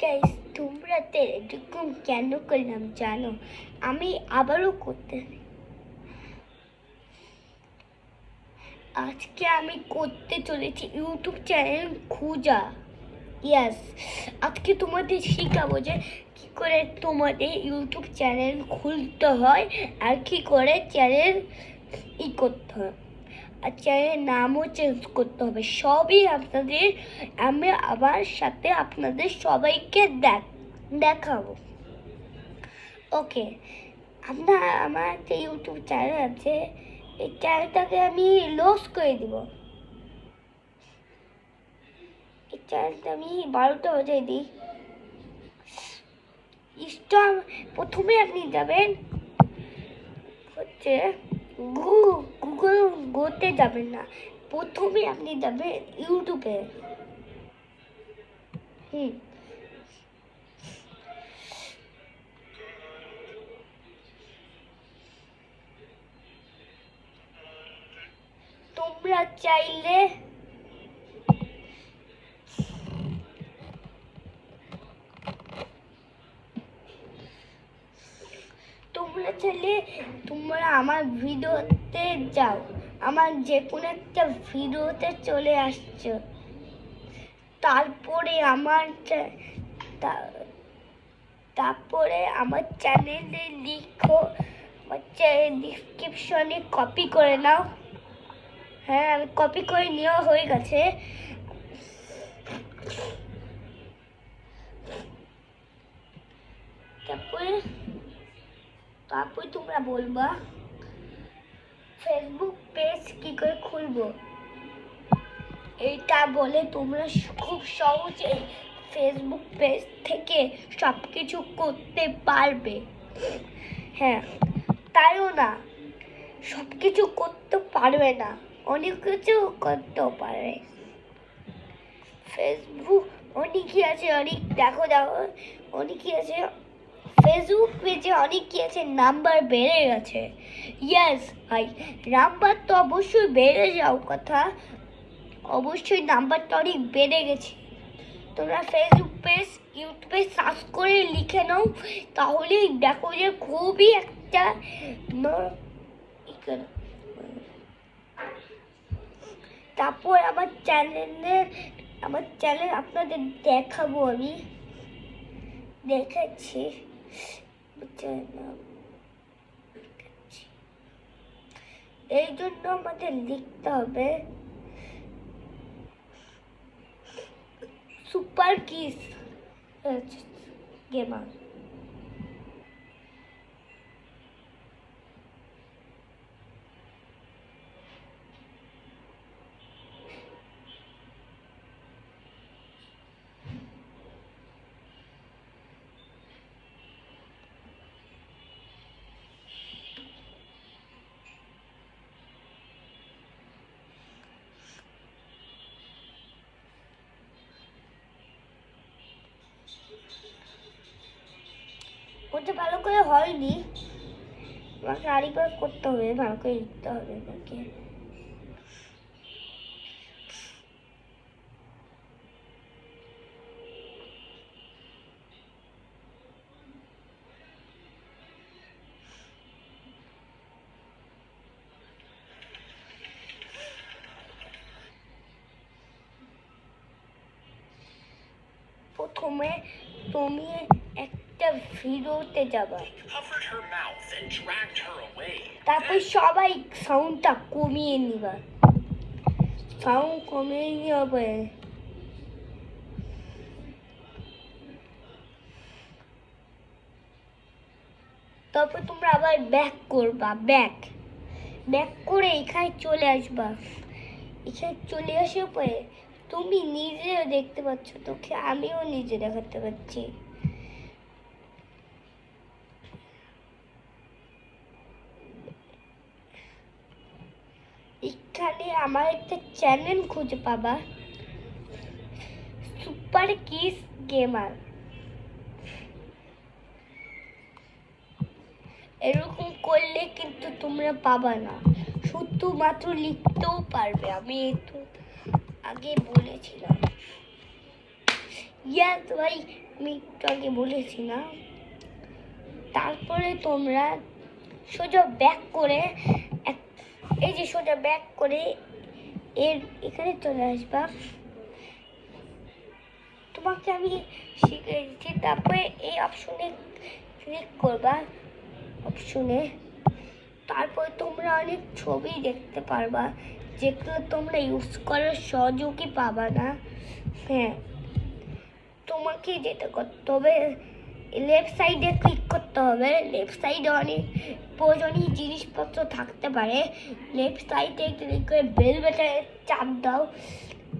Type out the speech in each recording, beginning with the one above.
Guys, তোমরা তো এরকম কেন করলাম জানো? আমি আবারও আজকে আমি করতে চলেছি ইউটিউব চ্যানেল খোঁজা। ইয়াস, আজকে তোমাদের শিখাবো যে কি করে তোমাদের ইউটিউব চ্যানেল খুলতে হয় আর কি করে চ্যানেল করতে হয়, আর চ্যানেলের নামও চেঞ্জ করতে হবে। সবই আমি আবার সাথে আপনাদের সবাইকে দেখাবো। ওকে, আমার একটা ইউটিউব চ্যানেল আছে, এই চ্যানেলটাকে আমি লস করে দিব। এই চ্যানেলটা আমি 12টা বাজাই দিই। প্রথমে আপনি যাবেন হচ্ছে গুগল গোতে যাবেন না, প্রথমে আপনি যাবেন ইউটিউবে। তোমরা চাইলে তোমরা আমার ভিডিওতে যাও, আমার যে কোনো একটা ভিডিওতে চলে আসছো। তারপরে আমার চ্যানেলে লিখো, ডিসক্রিপশনে কপি করে নাও। হ্যাঁ, আমি কপি করে নেওয়া হয়ে গেছে। তারপরে তোমরা বলবা ফেসবুক পেজ কি করে খুলবো। এইটা বলে তোমরা খুব সহজে ফেসবুক পেজ থেকে সব কিছু করতে পারবে। হ্যাঁ, তাইও না, সব কিছু করতে পারবে না, অনেক কিছু করতেও পারে। ফেসবুক অনেকই আছে, দেখো অনেকই আছে। ফেসবুক পেজে অনেকই আছে, নাম্বার বেড়ে গেছে। ইয়েস ভাই, নাম্বার তো অবশ্যই বেড়ে যাও কথা, অবশ্যই নাম্বারটা অনেক বেড়ে গেছে। তোমরা ফেসবুক পেজ ইউটিউবে সার্চ করে লিখে নাও, তাহলেই দেখো যে খুবই একটা তারপর আমার চ্যানেল আপনাদের দেখাবো, আমি দেখাচ্ছি। এই জন্য আমাদের লিখতে হবে সুপার কিস গেমার। ওটা ভালো করে হয়নি, আমাকে আরেকবার করতে হবে, ভালো করে লিখতে হবে নাকি। প্রথমে তুমি একটা ভিডিওতে যাবা, তারপর সবাই সাউন্ডটা কমিয়ে নিবা, সাউন্ড কমিয়ে নিবে। তারপর তোমরা আবার ব্যাক করবা, ব্যাক করে এখানে চলে আসবা। এখানে চলে আসার পরে তুমি নিজেও দেখতে পাচ্ছ, তোকে আমিও নিজে দেখাতে পাচ্ছি। এখানে আমার একটা চ্যানেল খুঁজে পাবা, সুপার কিস গেমার। এরকম করলে কিন্তু তোমরা পাবা না, শুধুমাত্র লিখতেও পারবে। আমি একটু আগে বলেছিলাম, ইয়াস ভাই, আমি একটু আগে বলেছি না। তারপরে তোমরা সোজা ব্যাক করে এই যে সোজা ব্যাক করে এখানে চলে আসবা। তোমাকে আমি শিখিয়ে দিচ্ছি। তারপরে এই অপশনে ক্লিক করবা, অপশনে। তারপর তোমরা অনেক ছবি দেখতে পারবা যেগুলো তোমরা ইউজ করার সহযোগী পাবা না। হ্যাঁ, তোমাকে যেটা করতে হবে, লেফট সাইডে ক্লিক করতে হবে। লেফট সাইডে অনেক প্রয়োজনীয় জিনিসপত্র থাকতে পারে। লেফট সাইডে ক্লিক করে বেল বাটনে চাপ দাও।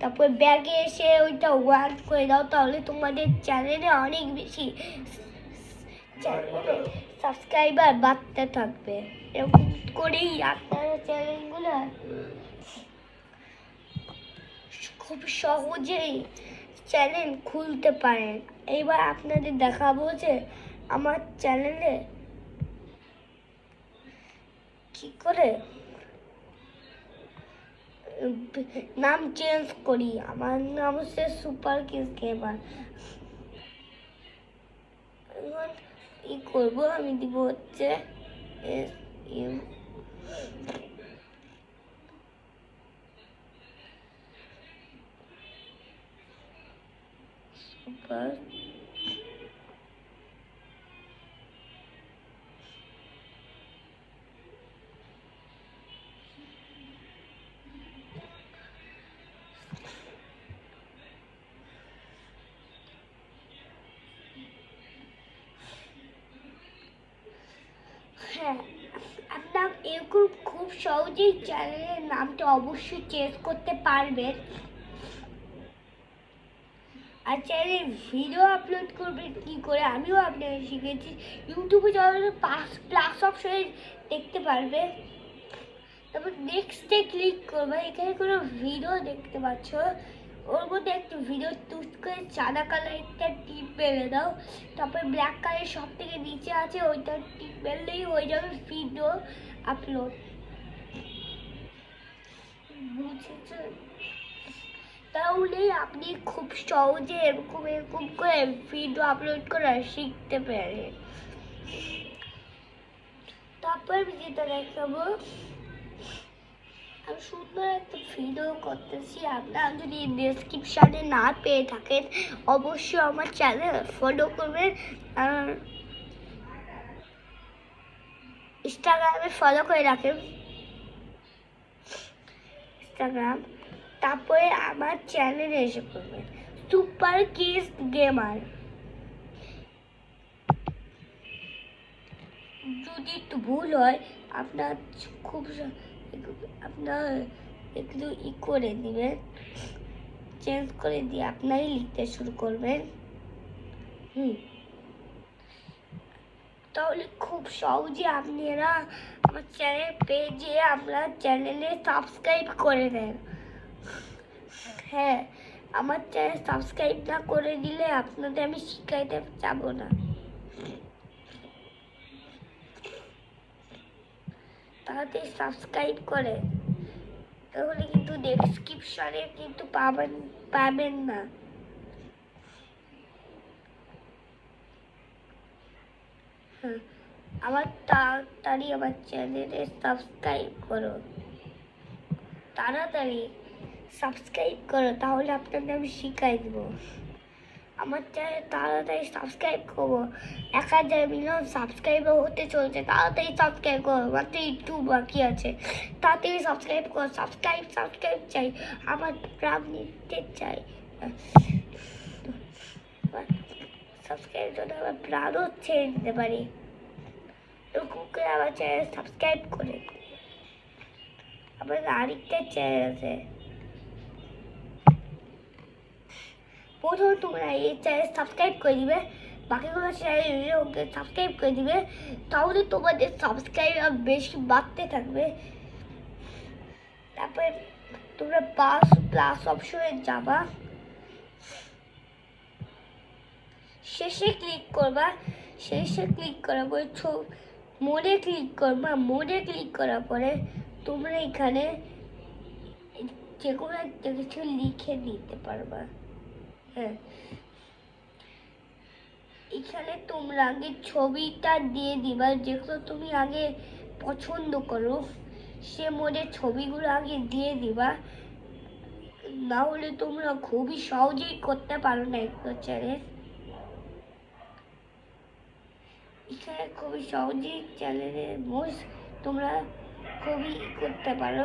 তারপর ব্যাগে এসে ওইটা ওয়ান করে দাও, তাহলে তোমাদের চ্যানেলে অনেক বেশি সাবস্ক্রাইবার বাড়তে থাকবে। এরকম করেই আপনারা চ্যানেলগুলো খুব সহজেই চ্যানেল খুলতে পারেন। এবার আপনাদের দেখাবো যে আমার চ্যানেলে কি করে নাম চেঞ্জ করি। আমার নাম হচ্ছে সুপার কিস গেমার। কি করবো, আমি দিব হচ্ছে SU সুপার হ্যাঁ, আপনার এরকম খুব সহজেই চ্যানেলের নামটা অবশ্যই চেঞ্জ করতে পারবেন। আর চ্যানেলে ভিডিও আপলোড করবেন কী করে আমিও আপনাকে শিখেছি। ইউটিউবে যাওয়ার প্লাস অপশনে দেখতে পারবে। তারপর নেক্সটে ক্লিক করবে, এখানে কোনো ভিডিও দেখতে পাচ্ছ, ওর মধ্যে একটা ভিডিও চুজ করে সাদা কালার একটা টিপ মেরে দাও। তারপর ব্ল্যাক কালার সব থেকে নিচে আছে, ওইটা টিপ মেরলেই হয়ে যাবে ভিডিও আপলোড। বুঝেছো? তাহলে আপনি খুব সহজে এরকম করে ভিডিও আপলোড করা শিখতে পারেন। তারপর আমি যেটা দেখাবো, আমি সুন্দর একটা ভিডিও করতেছি। আপনারা যদি ডেসক্রিপশানে না পেয়ে থাকেন, অবশ্যই আমার চ্যানেল ফলো করবেন আর ইনস্টাগ্রামে ফলো করে রাখেন, ইনস্টাগ্রাম। তারপরে আমার চ্যানেলে এসে পড়বেন সুপার কিস গেমার। যদি একটু ভুল হয়, আপনার আপনার একটু করে দিবেন, চেঞ্জ করে দিয়ে আপনারই লিখতে শুরু করবেন। তাহলে খুব সহজে আপনারা আমার চ্যানেল পেজে আপনার চ্যানেলে সাবস্ক্রাইব করে দেন। হ্যাঁ, আমার চ্যানেল সাবস্ক্রাইব না করে দিলে আপনাদের আমি শিখাইতে যাবো না। তাড়াতাড়ি সাবস্ক্রাইব করে, তাহলে কিন্তু ডেসক্রিপশনে কিন্তু পাবেন না। হ্যাঁ, আমার তাড়াতাড়ি আমার চ্যানেলে সাবস্ক্রাইব করো, তাড়াতাড়ি সাবস্ক্রাইব করো, তাহলে আপনাদের আমি শিখাই দেবো। আমার চ্যানেল তাড়াতাড়ি সাবস্ক্রাইব করবো। 1000 মিলিয়ন সাবস্ক্রাইবার হতে চলছে, তাড়াতাড়ি সাবস্ক্রাইব করো, মাত্র একটু বাকি আছে। তাড়াতাড়ি সাবস্ক্রাইব করো, সাবস্ক্রাইব চাই, আমার গ্রাম নিতে চাই। সাবস্ক্রাইব জন্য আমার প্রাণও ছেড়ে দিতে পারি। এরকম করে আমার চ্যানেল সাবস্ক্রাইব করে। আমার আরেকটা চ্যানেল আছে, প্রথমে তোমরা এই চ্যানেল সাবস্ক্রাইব করে দিবে, বাকিগুলো চ্যানেলকে সাবস্ক্রাইব করে দিবে, তাহলে তোমাদের সাবস্ক্রাইবার বেশি বাড়তে থাকবে। তারপরে তোমরা প্লাস অপশনে যাবা, শেষে ক্লিক করবা, শেষে ক্লিক করার পরে মোডে ক্লিক করবা। মোডে ক্লিক করার পরে তোমরা এখানে যে কোনো একটা কিছু লিখে দিতে পারবা। হ্যাঁ, এখানে তোমরা আগে ছবিটা দিয়ে দিবা, যেগুলো তুমি আগে পছন্দ করো সে মোডে ছবিগুলো আগে দিয়ে দিবা, না হলে তোমরা খুবই সহজেই করতে পারো না একটা চ্যানেল। এখানে খুবই সহজেই চ্যানেলের মোজ তোমরা খুবই করতে পারো,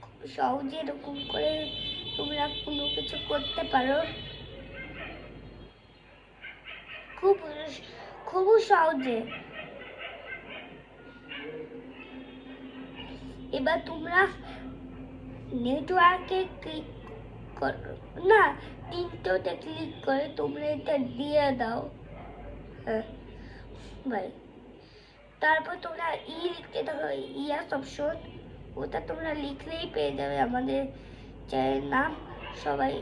খুব সহজে এরকম করে তোমরা কোনো কিছু করতে পারো, খুব খুব সহজে। এবার তোমরা নেটওয়ার্কে ক্লিক করো না, তিনটোতে ক্লিক করে তোমরা এটা দিয়ে দাও। হ্যাঁ ভাই, তারপর তোমরা লিখতে থাকো, ইয়াস অপশন, ওটা তোমরা লিখলেই পেয়ে যাবে আমাদের চ্যানেল নাম। সবাই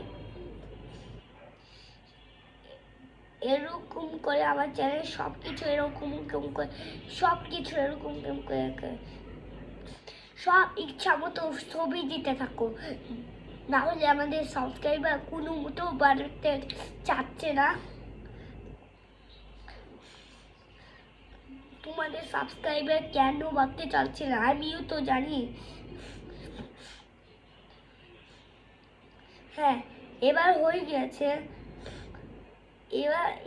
এরকম করে আমার চ্যানেল সব কিছু এরকম কেমন করে, সব কিছু এরকম কেমন করে সব ইচ্ছা মতো ছবি দিতে থাকো, না হলে আমাদের সাবস্ক্রাইবার কোনো মতো বাড়তে চাচ্ছে না। তোমাদের সাবস্ক্রাইবার কেন বাড়তে চাচ্ছে না আমিও তো জানি। হ্যাঁ এবার হয়ে গেছে, এবার